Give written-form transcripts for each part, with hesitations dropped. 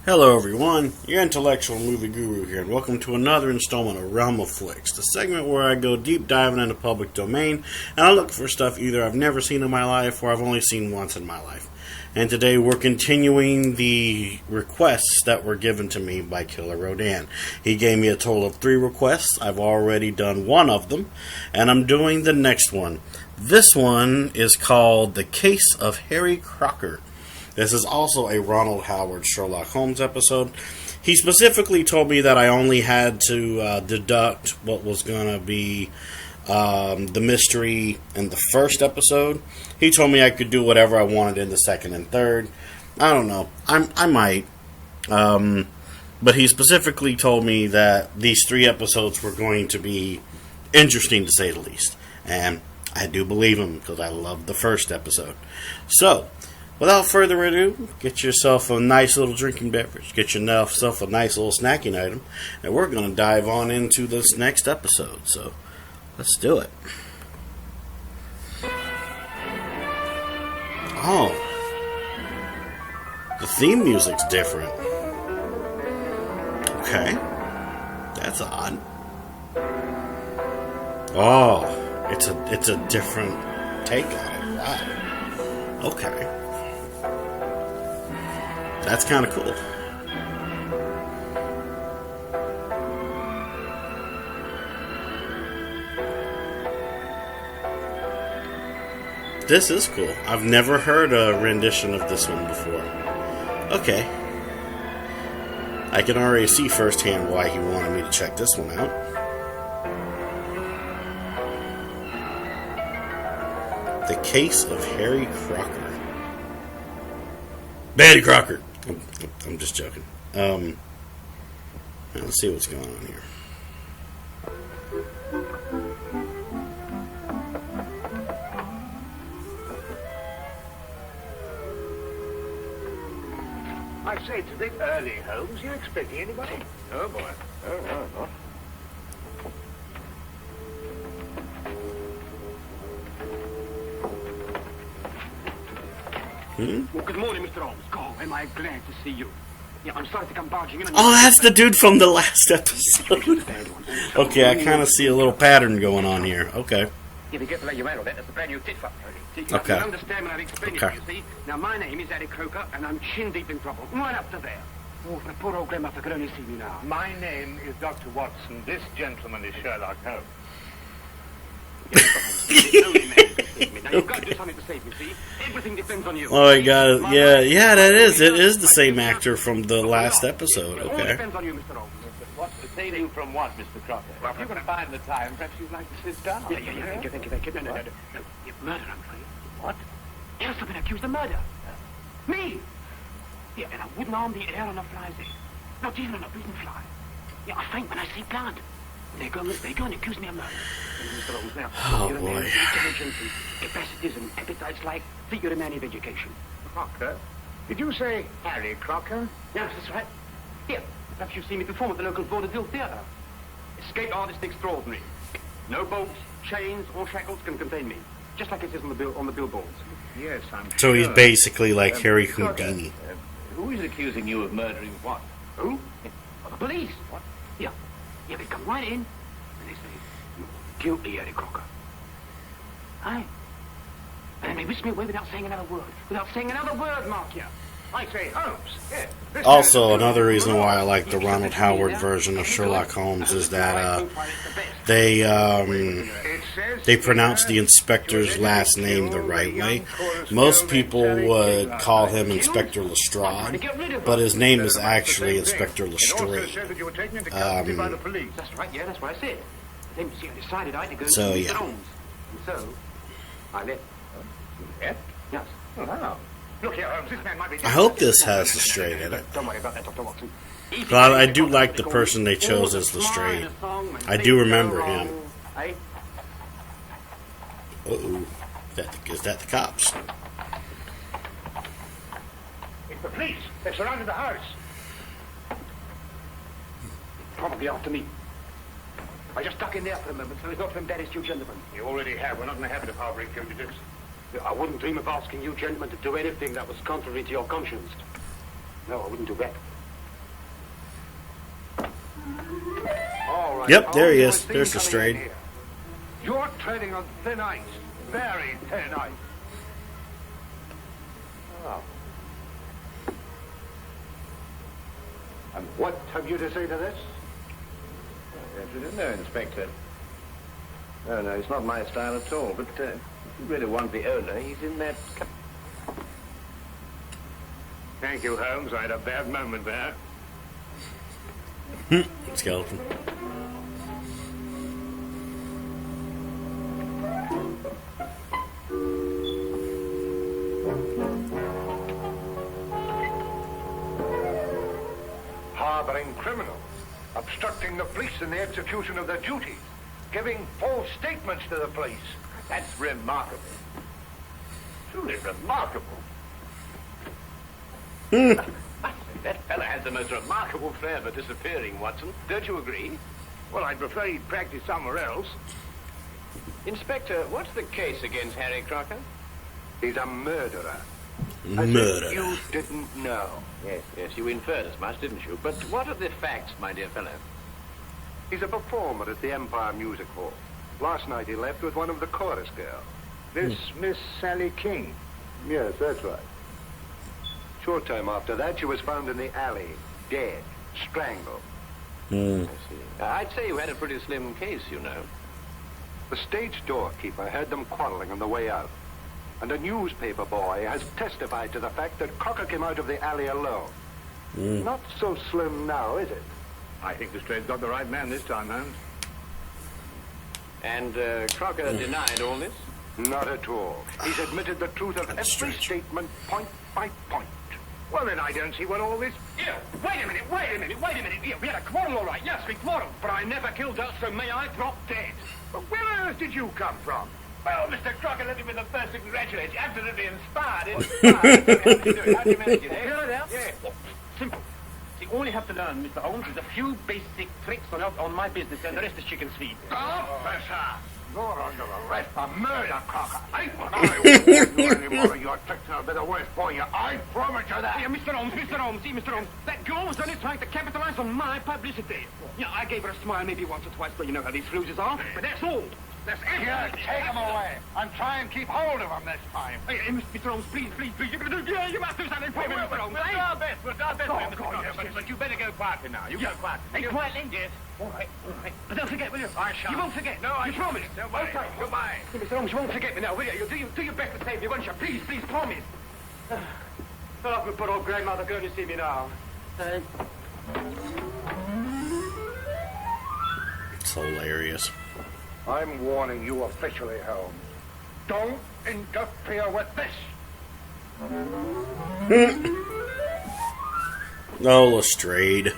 Hello everyone, your intellectual movie guru here, and welcome to another installment of Realm of Flix, the segment where I go deep diving into public domain, and I look for stuff either I've never seen in my life or I've only seen once in my life. And today we're continuing the requests that were given to me by Killerrodan. He gave me a total of 3 requests. I've already done one of them, and I'm doing the next one. This one is called The Case of Harry Crocker. This is also a Ronald Howard Sherlock Holmes episode. He specifically told me that I only had to deduct what was going to be the mystery in the first episode. He told me I could do whatever I wanted in the second and third. I don't know. I might. But he specifically told me that these 3 episodes were going to be interesting, to say the least. And I do believe him, because I loved the first episode. So, without further ado, get yourself a nice little drinking beverage. Get yourself a nice little snacking item. And we're going to dive on into this next episode. So, let's do it. Oh. The theme music's different. Okay. That's odd. Oh. It's a different take on it. Wow. Okay. That's kind of cool. This is cool. I've never heard a rendition of this one before. Okay. I can already see firsthand why he wanted me to check this one out. The Case of Harry Crocker. Betty Crocker! I'm just joking. Let's see what's going on here. I say, it's a bit early, Holmes. You expecting anybody? Oh, boy. Oh, no, not. Well, good morning, Mr. Holmes. Oh, am I glad to see you. Yeah, I'm sorry to come barging in. Oh, that's the dude from the last episode. Okay, I kind of see a little pattern going on here. Okay. Yeah, be careful how you handle that. That's a brand new tit-fuck. Okay. You understand when I explain it, you see? Now, my name is Harry Crocker, and I'm chin-deep in trouble. Right up to there. Oh, if my poor old grandmother could only see me now. My name is Dr. Watson. This gentleman is Sherlock Holmes. Now, you've got to do something to save me, see? Everything depends on you. Oh, I got it. Yeah, that is. It is the same actor from the last episode. It all Okay. depends on you, Mr. Holmes. What's saving from what, Mr. Crocker? Well, If you can find the time, perhaps you'd like to sit down. Yeah, thank you. No. Murder, I'm afraid. What? Yes, I've been accused of murder. Me! Yeah, and I wouldn't harm the air on a fly's egg. Not even on a beaten fly. Yeah, I faint when I see blood. They go and accuse me of murder. Mr. Holmes, now, Oh, you're a man boy. with intelligence and capacities and appetites like you're a man of education. Crocker? Did you say Harry Crocker? Yes, that's right. Here, perhaps you've seen me perform at the local vaudeville theatre. Escape artist extraordinary. No bolts, chains, or shackles can contain me. Just like it is on the billboards. Yes, I'm sure. So he's basically like Harry Crocker, Houdini. Who is accusing you of murdering what? Who? The police. What? Yeah, they come right in and they say, "You're guilty, Harry Crocker." Aye. And they whisk me away without saying another word. Mark you. I say Holmes. Yes. Also, another reason why I like the Ronald Howard version of Sherlock Holmes is that they pronounce the inspector's last name the right way. Most people would call him Inspector Lestrade, but his name is actually Inspector Lestrade. That's right, yeah, that's what I said. Then, see, I decided I had to go So, to Mr. yeah. Holmes. And so, I left. Yes? Yes. Oh, wow. Look here, Holmes, this man might be... I hope this has Lestrade in it. Don't worry about that, Dr. Watson. But I do like the person they chose as Lestrade. I do remember him. Uh-oh. Is that the cops? It's the police. They've surrounded the house. Probably after me. I just stuck in there for a moment so as not to embarrass you gentlemen. You already have. We're not in the habit of harboring fugitives. I wouldn't dream of asking you gentlemen to do anything that was contrary to your conscience. No, I wouldn't do that. All right. Yep, there he Holmes, is. you There's the coming strayed. in here. You're treading on thin ice. Very thin ice. Oh. And what have you to say to this? You didn't know, Inspector. No, it's not my style at all, but if you really want the owner, he's in that... Thank you, Holmes. I had a bad moment there. Skeleton. Harboring criminals, obstructing the police in the execution of their duties, giving false statements to the police. That's remarkable. Truly remarkable. That fella has the most remarkable flair for disappearing, Watson. Don't you agree? Well, I'd prefer he'd practice somewhere else. Inspector, what's the case against Harry Crocker? He's a murderer. As if Murder. you didn't know. Yes, you inferred as much, didn't you? But what are the facts, my dear fellow? He's a performer at the Empire Music Hall. Last night he left with one of the chorus girls. This Miss Sally King. Yes, that's right. Short time after that, she was found in the alley, dead, strangled. Hmm. I see. I'd say you had a pretty slim case, you know. The stage doorkeeper heard them quarreling on the way out. And a newspaper boy has testified to the fact that Crocker came out of the alley alone. Not so slim now, is it? I think the straight's got the right man this time, Holmes. And Crocker denied all this? Not at all. He's admitted the truth of every strange. statement, point by point. Well, then I don't see what all this... Yeah, wait a minute. Yeah, we had a quarrel, all right. Yes, we quarreled. But I never killed her, so may I drop dead. But where on earth did you come from? Well, Mr. Crocker, let me be the first to congratulate you. Absolutely inspired. How do you manage it, eh? Yeah. Simple. See, all you have to learn, Mr. Holmes, is a few basic tricks on my business, and the rest is chicken's feed. Officer! You're under arrest for murder, Crocker. I won't do any more of your tricks, and I'll be the worse for you. I promise you that. Yeah, Mr. Holmes, see, Mr. Holmes, that girl was only trying to capitalize on my publicity. Yeah, I gave her a smile maybe once or twice, but you know how these floozes are. But that's all. That's it. Here, take him away. And try and keep hold of him this time. Hey, Mr. Holmes, please, you're going to do... Yeah, you must do something for me, Mr. Holmes. We'll do our best, Mr. Crocker. Yes. But you better go quietly now. You go quietly. Hey, quietly? Yes. All right. But don't forget, will you? I shan't. You won't forget. No, I You shan't. promise. Don't worry. Okay. Goodbye. Hey, Mr. Holmes, you won't forget me now, will you? You'll do your best to save me, won't you? Please, promise. Well, I can put old grandmother going to see me now. It's hilarious. I'm warning you officially, Holmes. Don't interfere with this. Oh, Lestrade.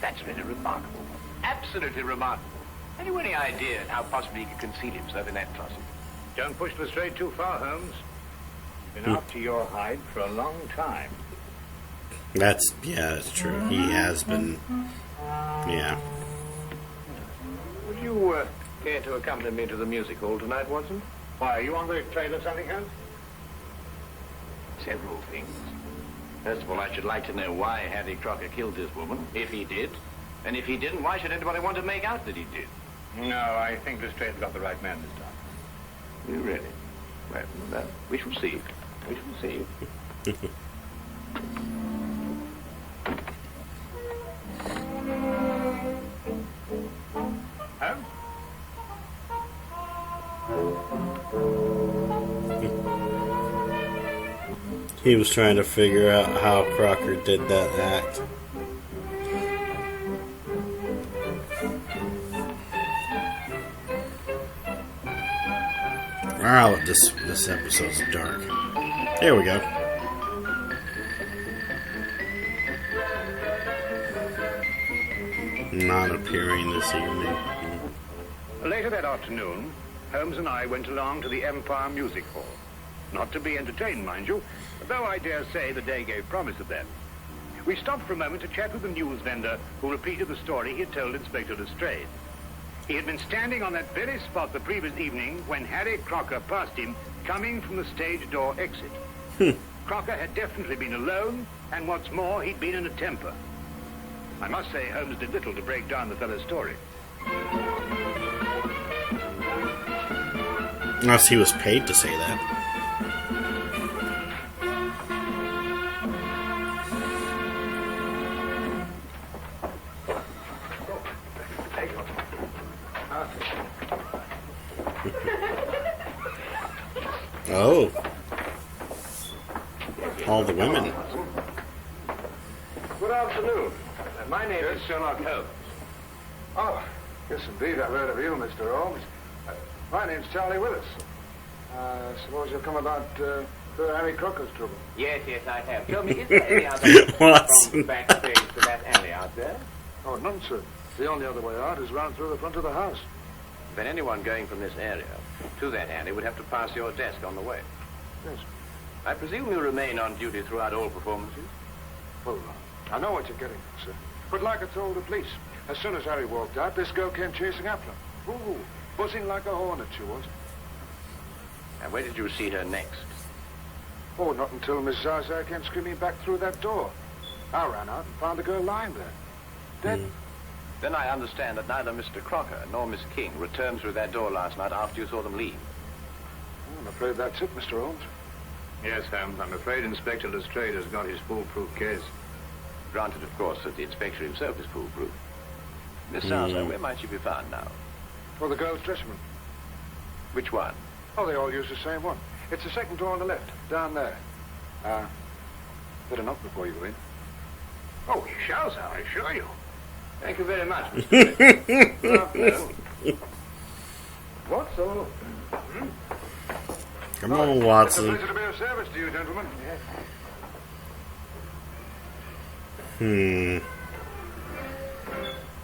That's really remarkable. Absolutely remarkable. Have you any idea how possibly he could conceal himself in that closet? Don't push the straight too far, Holmes. You've been after your hide for a long time. That's true. He has been. Yeah. Would you care to accompany me to the music hall tonight, Watson? Why, are you on the trail of something, Holmes? Several things. First of all, I should like to know why Harry Crocker killed this woman, if he did. And if he didn't, why should anybody want to make out that he did? No, I think the straight's got the right man this time. You really? Well, we shall see. We shall see. Holmes? He was trying to figure out how Crocker did that act. Wow, this episode's dark. There we go. Not appearing this evening. Later that afternoon, Holmes and I went along to the Empire Music Hall. Not to be entertained, mind you, though I dare say the day gave promise of that. We stopped for a moment to chat with the news vendor who repeated the story he had told Inspector Lestrade. He had been standing on that very spot the previous evening when Harry Crocker passed him, coming from the stage door exit. Crocker had definitely been alone, and what's more, he'd been in a temper. I must say Holmes did little to break down the fellow's story. Unless he was paid to say that. Oh. All the women. Good afternoon. My name is Sherlock Holmes. Oh, yes, indeed. I've heard of you, Mr. Holmes. My name's Charlie Willis. Suppose you've come about Harry Crocker's trouble. Yes, I have. Tell me, is there any other Watson. from backstage to that alley out there? Oh, none, sir. The only other way out is round through the front of the house. Then anyone going from this area to that alley would have to pass your desk on the way. Yes. I presume you remain on duty throughout all performances? Well, I know what you're getting at, sir. But like I told the police, as soon as Harry walked out, this girl came chasing after him. Ooh, buzzing like a hornet, she was. And where did you see her next? Oh, not until Miss Zaza came screaming back through that door. I ran out and found the girl lying there. Dead. Then I understand that neither Mr. Crocker nor Miss King returned through that door last night after you saw them leave. I'm afraid that's it, Mr. Holmes. Yes, Holmes, I'm afraid Inspector Lestrade has got his foolproof case. Granted, of course, that the inspector himself is foolproof. Miss Zaza, where might she be found now? Well, the girl's dressing room. Which one? Oh, they all use the same one. It's the second door on the left, down there. Better knock before you go in. Oh, he shall, sir, I assure you. Thank you very much, Mr. Flix. Good afternoon. Watson. Come on, It's a Watson. pleasure to be of service to you, gentlemen.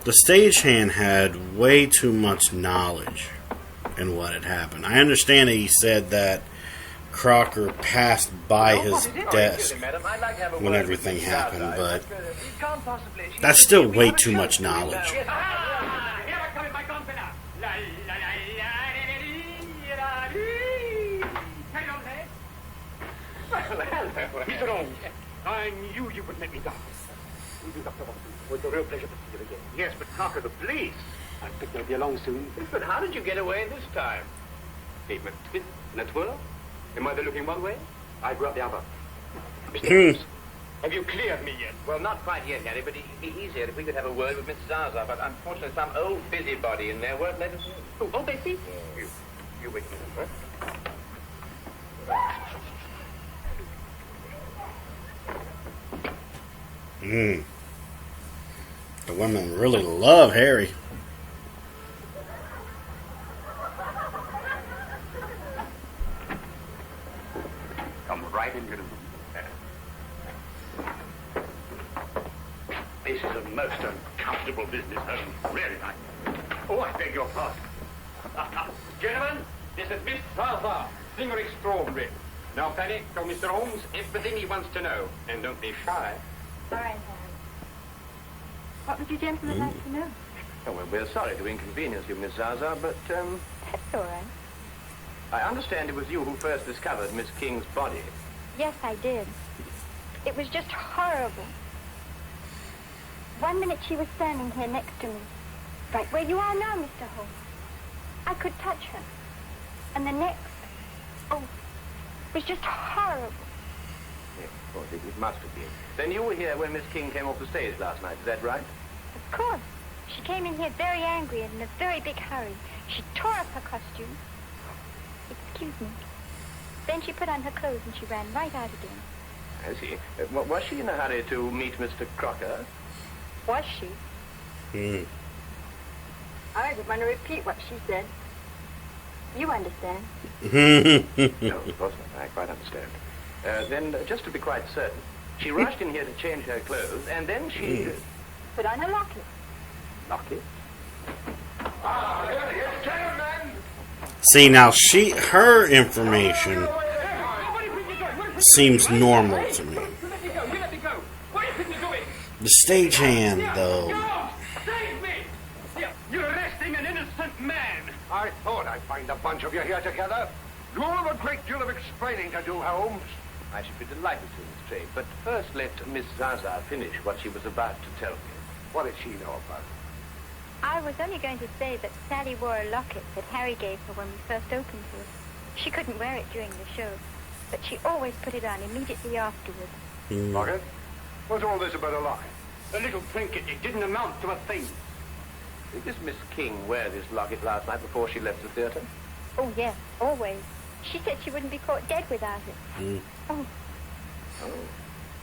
The stagehand had way too much knowledge in what had happened. I understand that he said that Crocker passed by his desk when everything happened, but that's still way too much knowledge. Mr. Holmes, I knew you would let me down. It was a real pleasure to see you again. Yes, but Crocker, the police. I think they'll be along soon. But how did you get away this time? Statement natural. Am I looking one way? I brought the other. Mr. Holmes, have you cleared me yet? Well, not quite yet, Harry, but it'd be easier if we could have a word with Miss Zaza. But unfortunately, some old busybody in there won't let us in. Oh, Bessie? You wait a minute, huh? The women really love Harry. Come right into the room. This is a most uncomfortable business, Holmes. Really, Oh, I beg your pardon. Gentlemen, this is Miss Zaza, singer extraordinary. Now, Fanny, tell Mr. Holmes everything he wants to know. And don't be shy. All right, Harry. What would you gentlemen like to know? Oh, well, we're sorry to inconvenience you, Miss Zaza, but, That's all right. I understand it was you who first discovered Miss King's body. Yes, I did. It was just horrible. One minute she was standing here next to me, right where you are now, Mr. Holmes. I could touch her. And the next, it was just horrible. Yes, of course, it must have been. Then you were here when Miss King came off the stage last night, is that right? Of course. She came in here very angry and in a very big hurry. She tore up her costume. Excuse me. Then she put on her clothes and she ran right out again. I see. Was she in a hurry to meet Mr. Crocker? Was she? I don't want to repeat what she said. You understand? No, of course not. I quite understand. Then, just to be quite certain, she rushed in here to change her clothes, and then she... Put on a locket. Locket? See, now her information seems normal to me. The stagehand, though. Save me! You're arresting an innocent bunch of you here together. You have a great deal of explaining to do, Holmes. I should be delighted to, Miss Trade, but first let Miss Zaza finish what she was about to tell me. What did she know about it? I was only going to say that Sally wore a locket that Harry gave her when we first opened to her. She couldn't wear it during the show, but she always put it on immediately afterwards. Locket? What's all this about a locket? A little trinket. It didn't amount to a thing. Did this Miss King wear this locket last night before she left the theater? Oh, yes, always. She said she wouldn't be caught dead without it. Oh. Oh.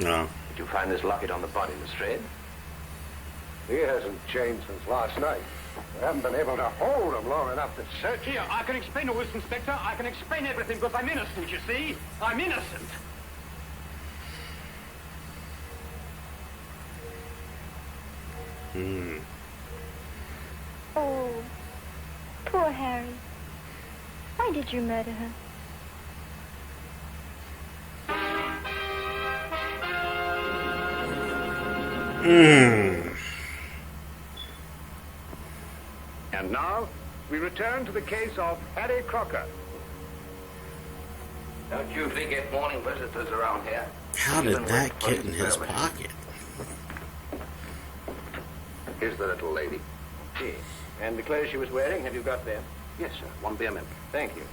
No. Did you find this locket on the body, Miss Trade? He hasn't changed since last night. We haven't been able to hold him long enough to search. Here, I can explain all this, Inspector. I can explain everything because I'm innocent, you see. I'm innocent. Oh, poor Harry. Why did you murder her? And now, we return to the case of Harry Crocker. Don't usually get morning visitors around here. How did that get in his pocket? Here's the little lady. Yes. And the clothes she was wearing, have you got them? Yes, sir. One beer minute. Thank you.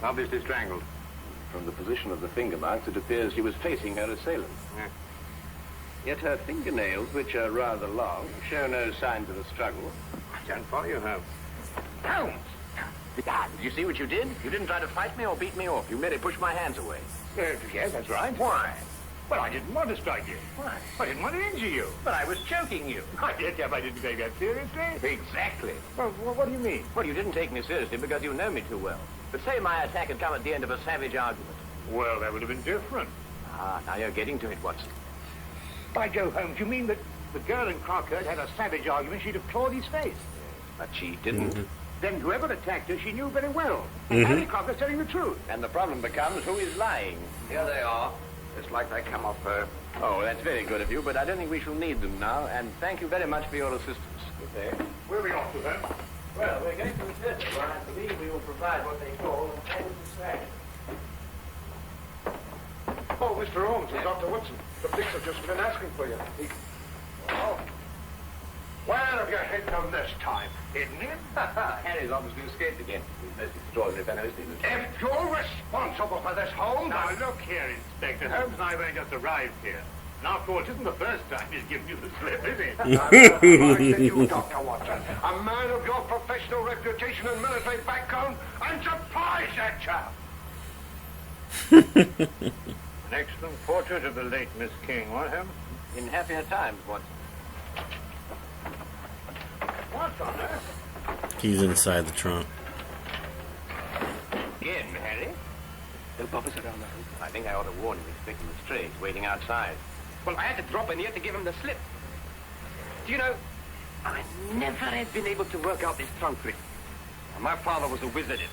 Obviously strangled. From the position of the finger marks, it appears she was facing her assailant. Yet her fingernails, which are rather long, show no signs of a struggle. I don't follow you, Holmes. Holmes! Did you see what you did? You didn't try to fight me or beat me off. You merely pushed my hands away. Yes, that's right. Why? Well, I didn't want to strike you. Why? I didn't want to injure you. But I was choking you. I didn't take that seriously. Exactly. Well, what do you mean? Well, you didn't take me seriously because you know me too well. But say my attack had come at the end of a savage argument. Well, that would have been different. Ah, now you're getting to it, Watson. By Jove, Holmes, you mean that the girl in Crocker had a savage argument, she'd have clawed his face? But she didn't. Then whoever attacked her, she knew very well. Harry Crocker's telling the truth. And the problem becomes who is lying. Here they are. It's like they come off her. Oh, that's very good of you, but I don't think we shall need them now. And thank you very much for your assistance. Good day. Where are we off to, then? Well, we're going to the theater, where I believe we will provide what they call an added distraction. Oh, Mr. Holmes and Dr. Watson. The police have just been asking for you. Oh. Where have you hidden them this time? Hidden him? Harry's obviously escaped again. He's most extraordinary fellow, isn't he? If you're responsible for this, Holmes... Now, look here, Inspector. Holmes and I have only just arrived here. And after all, it isn't the first time he's given you the slip, is it? Right, you, Dr. Watson. A man of your professional reputation and military background, I'm surprised at you. An excellent portrait of the late Miss King, what, Holmes? In happier times, Watson. What on earth? He's inside the trunk. Again, Harry? No poppers around the house. I think I ought to warn him, expecting the strays waiting outside. Well, I had to drop in here to give him the slip. Do you know, I never had been able to work out this trunk trick. My father was a wizard at it.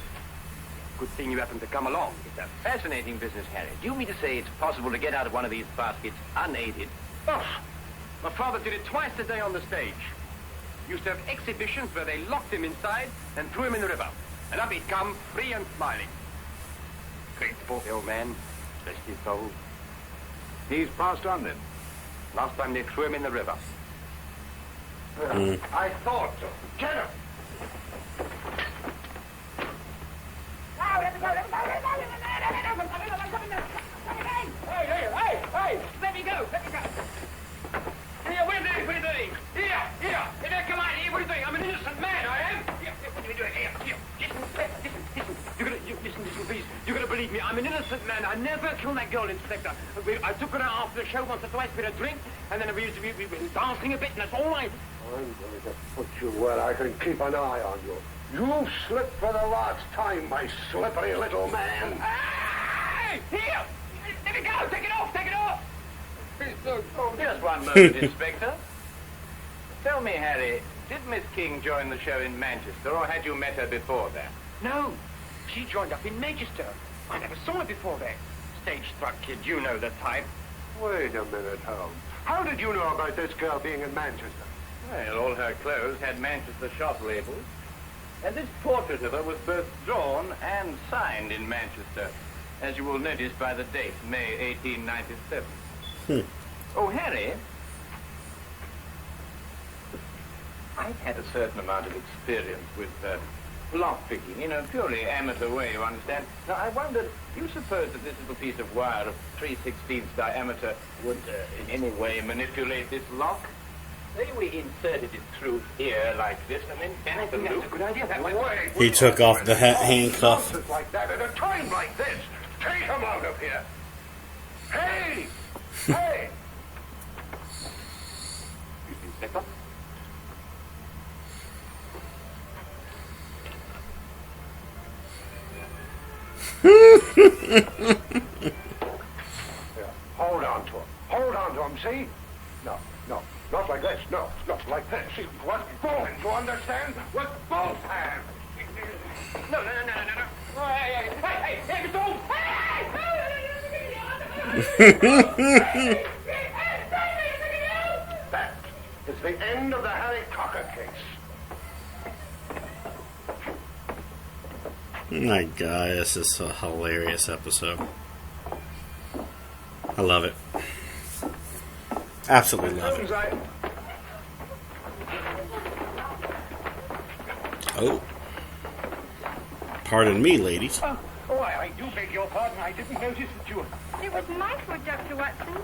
Good thing you happened to come along. It's a fascinating business, Harry. Do you mean to say it's possible to get out of one of these baskets unaided? Oh, my father did it twice a day on the stage. Used to have exhibitions where they locked him inside and threw him in the river. And up he'd come, free and smiling. Great sport, the old man. Bless his soul. He's passed on, then. Last time they threw him in the river. I thought so. Get him. Hey, let me go. Here, what are you doing? Here, come on, here, what are you doing? I'm an innocent man, I am. Here, what are you doing? Here, listen, please. You're gonna believe me, I'm an innocent man. I never killed that girl, Inspector. I took her out after the show once or twice for a drink, and then we were dancing a bit, and that's all I... I'm going to put you where I can keep an eye on you. You slipped for the last time, my slippery little man. Hey! Here! Let me go! Take it off! Just one moment, Inspector. Tell me, Harry, did Miss King join the show in Manchester, or had you met her before that? No, she joined up in Manchester. I never saw her before that. Stage-struck kid, you know the type. Wait a minute, Holmes. How did you know about this girl being in Manchester? Well, all her clothes had Manchester shop labels. And this portrait of her was both drawn and signed in Manchester, as you will notice by the date, May 1897. Oh, Harry, I've had a certain amount of experience with lock-picking in a purely amateur way, you understand. Now, I wondered, do you suppose that this little piece of wire of 3/16 diameter would in any way manipulate this lock? Say we inserted it through here like this and then bent the loop. That's a good idea. That way. He took off the handcuff. Nonsense like that at a time like this. Take him out of here. Hey! Hey! Inspector? Hold on to him. Hold on to him, see? No, no, not like this. No, not like this. See, what's both, you understand? What's both hands? No. Hey, Mr. Holmes! That is the end of the Harry Crocker case. My God, this is a hilarious episode. I love it. Absolutely love it. Oh. Pardon me, ladies. I do beg your pardon. I didn't notice that you were... It was my fault, Dr. Watson.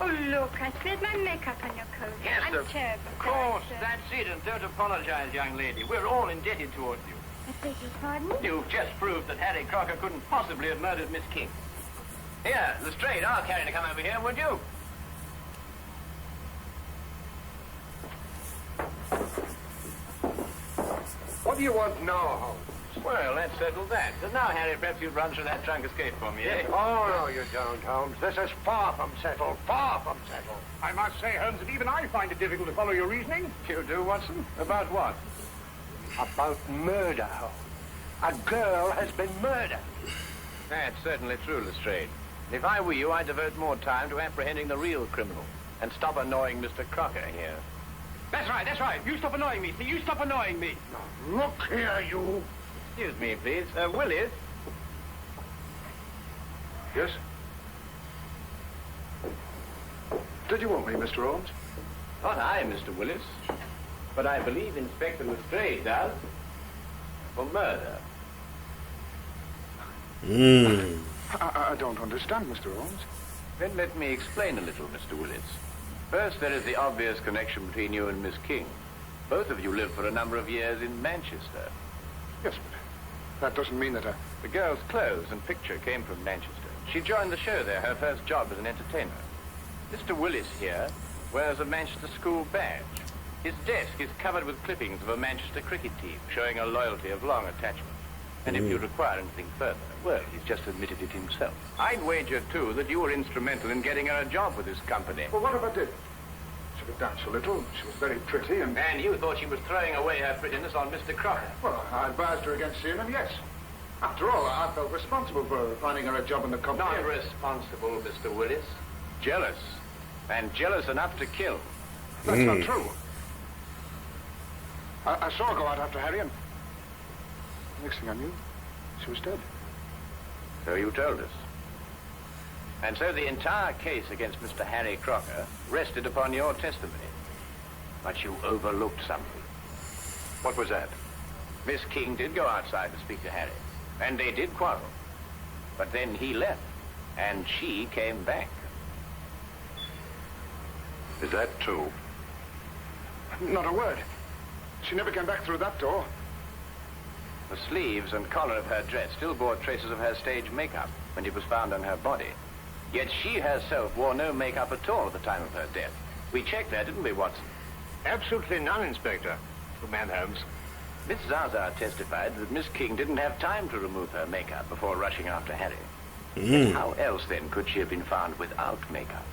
Oh, look, I spilled my makeup on your coat. Yes, I'm terribly of course, sorry, sir. that's it, and don't apologize, young lady. We're all indebted towards you. I beg your pardon? You've just proved that Harry Crocker couldn't possibly have murdered Miss King. Here, Lestrade, I'll carry to come over here, would you? What do you want now, Holmes? Well, let's settle that. So now, Harry, perhaps you'd run through that trunk escape for me, eh? Oh, no, you don't, Holmes. This is far from settled. Far from settled. I must say, Holmes, that even I find it difficult to follow your reasoning. You do, Watson? About what? About murder, Holmes. A girl has been murdered. That's certainly true, Lestrade. If I were you, I'd devote more time to apprehending the real criminal and stop annoying Mr. Crocker here. That's right. You stop annoying me. See, you stop annoying me. Look here, you. Excuse me, please. Willis? Yes? Did you want me, Mr. Holmes? Not I, Mr. Willis. But I believe Inspector Lestrade does. For murder. I don't understand, Mr. Holmes. Then let me explain a little, Mr. Willis. First, there is the obvious connection between you and Miss King. Both of you lived for a number of years in Manchester. Yes, but that doesn't mean that The girl's clothes and picture came from Manchester. She joined the show there, her first job as an entertainer. Mr. Willis here wears a Manchester school badge. His desk is covered with clippings of a Manchester cricket team, showing a loyalty of long attachment. And if you require anything further, well, he's just admitted it himself. I'd wager, too, that you were instrumental in getting her a job with this company. Well, what if I did? She could dance a little. She was very pretty, and... And you thought she was throwing away her prettiness on Mr. Crocker. Well, I advised her against seeing him, yes. After all, I felt responsible for finding her a job in the company. Not responsible, Mr. Willis. Jealous. And jealous enough to kill. That's not true. I saw her go out after Harry, and next thing I knew, she was dead. So you told us. And so the entire case against Mr. Harry Crocker rested upon your testimony. But you overlooked something. What was that? Miss King did go outside to speak to Harry, and they did quarrel. But then he left, and she came back. Is that true? Not a word. She never came back through that door. The sleeves and collar of her dress still bore traces of her stage makeup when it was found on her body. Yet she herself wore no makeup at all at the time of her death. We checked that, didn't we, Watson? Absolutely none, Inspector. Good man, Holmes. Miss Zaza testified that Miss King didn't have time to remove her makeup before rushing after Harry. How else, then, could she have been found without makeup?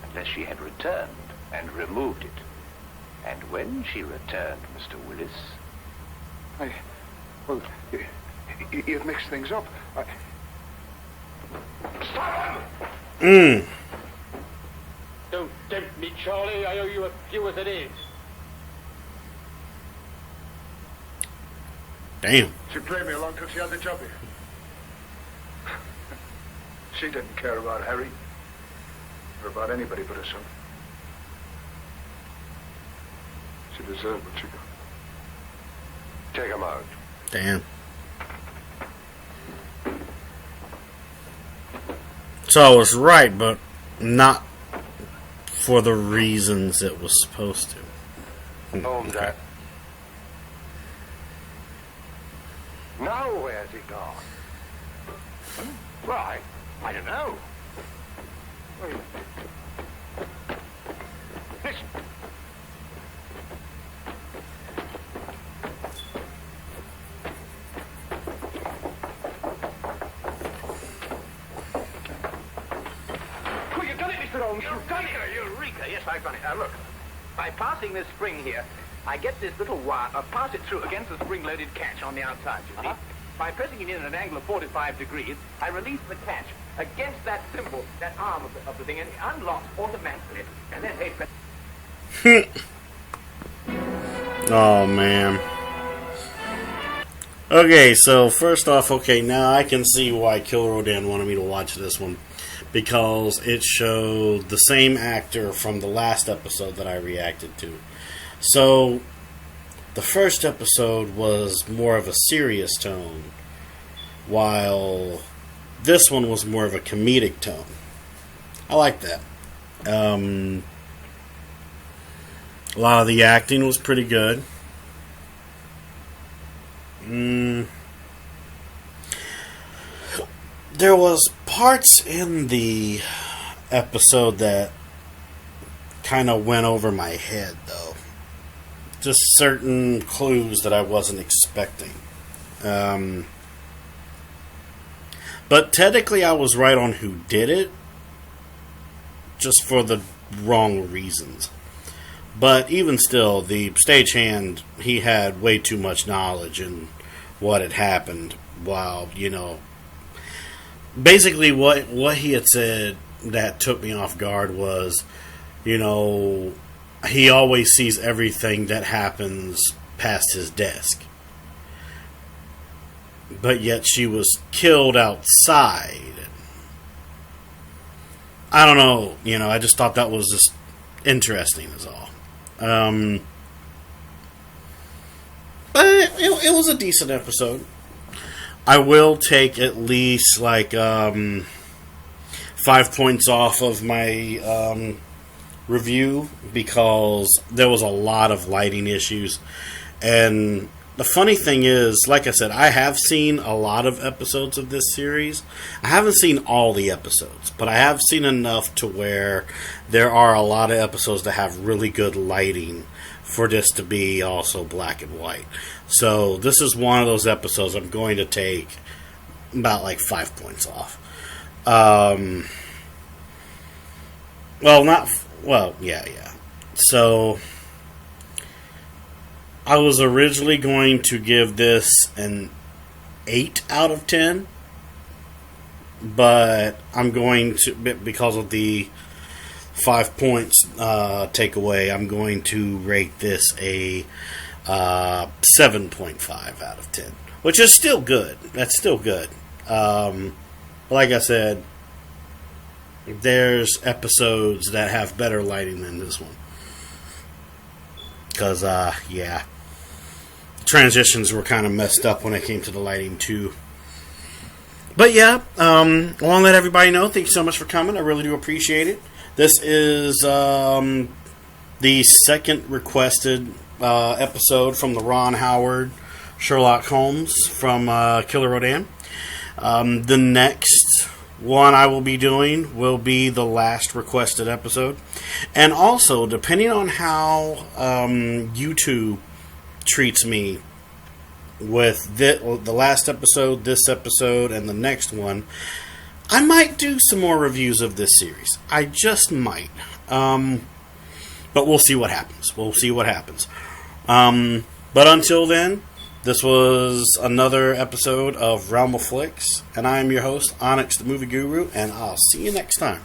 Unless she had returned and removed it. And when she returned, Mr. Willis... Well, you've mixed things up. Stop him! Don't tempt me, Charlie. I owe you a few as it is. Damn. She played me along till she had the job here. She didn't care about Harry. Or about anybody but herself. She deserved what she got. Take him out. Damn. So I was right, but not for the reasons it was supposed to. Home, Dad. Now where's he gone? Well, I don't know. Listen. Oh, you've done it, Mr. Holmes. You've done it. Eureka! Yes, I've done it. Now, look. By passing this spring here, I get this little wire, pass it through against the spring-loaded catch on the outside, you see. By pressing it in at an angle of 45 degrees, I release the catch against that symbol, that arm of the thing, and it unlocks automatically. And then, hey... Oh, man. Okay, so first off, okay, now I can see why Killerrodan wanted me to watch this one. Because it showed the same actor from the last episode that I reacted to. So, the first episode was more of a serious tone, while this one was more of a comedic tone. I like that. A lot of the acting was pretty good. There was parts in the episode that kind of went over my head, though. Just certain clues that I wasn't expecting. But technically I was right on who did it, just for the wrong reasons. But even still, the stagehand, he had way too much knowledge in what had happened, while, you know, basically what he had said that took me off guard was, you know, he always sees everything that happens past his desk. But yet she was killed outside. I don't know, you know, I just thought that was just interesting is all. But it was a decent episode. I will take at least like 5 points off of my review because there was a lot of lighting issues. And the funny thing is, like I said, I have seen a lot of episodes of this series. I haven't seen all the episodes, but I have seen enough to where there are a lot of episodes that have really good lighting for this to be also black and white. So this is one of those episodes I'm going to take about like 5 points off. Yeah. So I was originally going to give this an 8 out of 10, but I'm going to, because of the 5 points takeaway, I'm going to rate this a 7.5 out of 10, which is still good. That's still good. Like I said, there's episodes that have better lighting than this one. Because, transitions were kind of messed up when it came to the lighting, too. But, I want to let everybody know, thank you so much for coming. I really do appreciate it. This is the second requested episode from the Ron Howard Sherlock Holmes from Killerrodan. The next one I will be doing will be the last requested episode. And also, depending on how YouTube treats me with the last episode, this episode, and the next one, I might do some more reviews of this series. I just might. But we'll see what happens. But until then, this was another episode of Realm of Flix, and I am your host, OnyxTheMovieGuru, and I'll see you next time.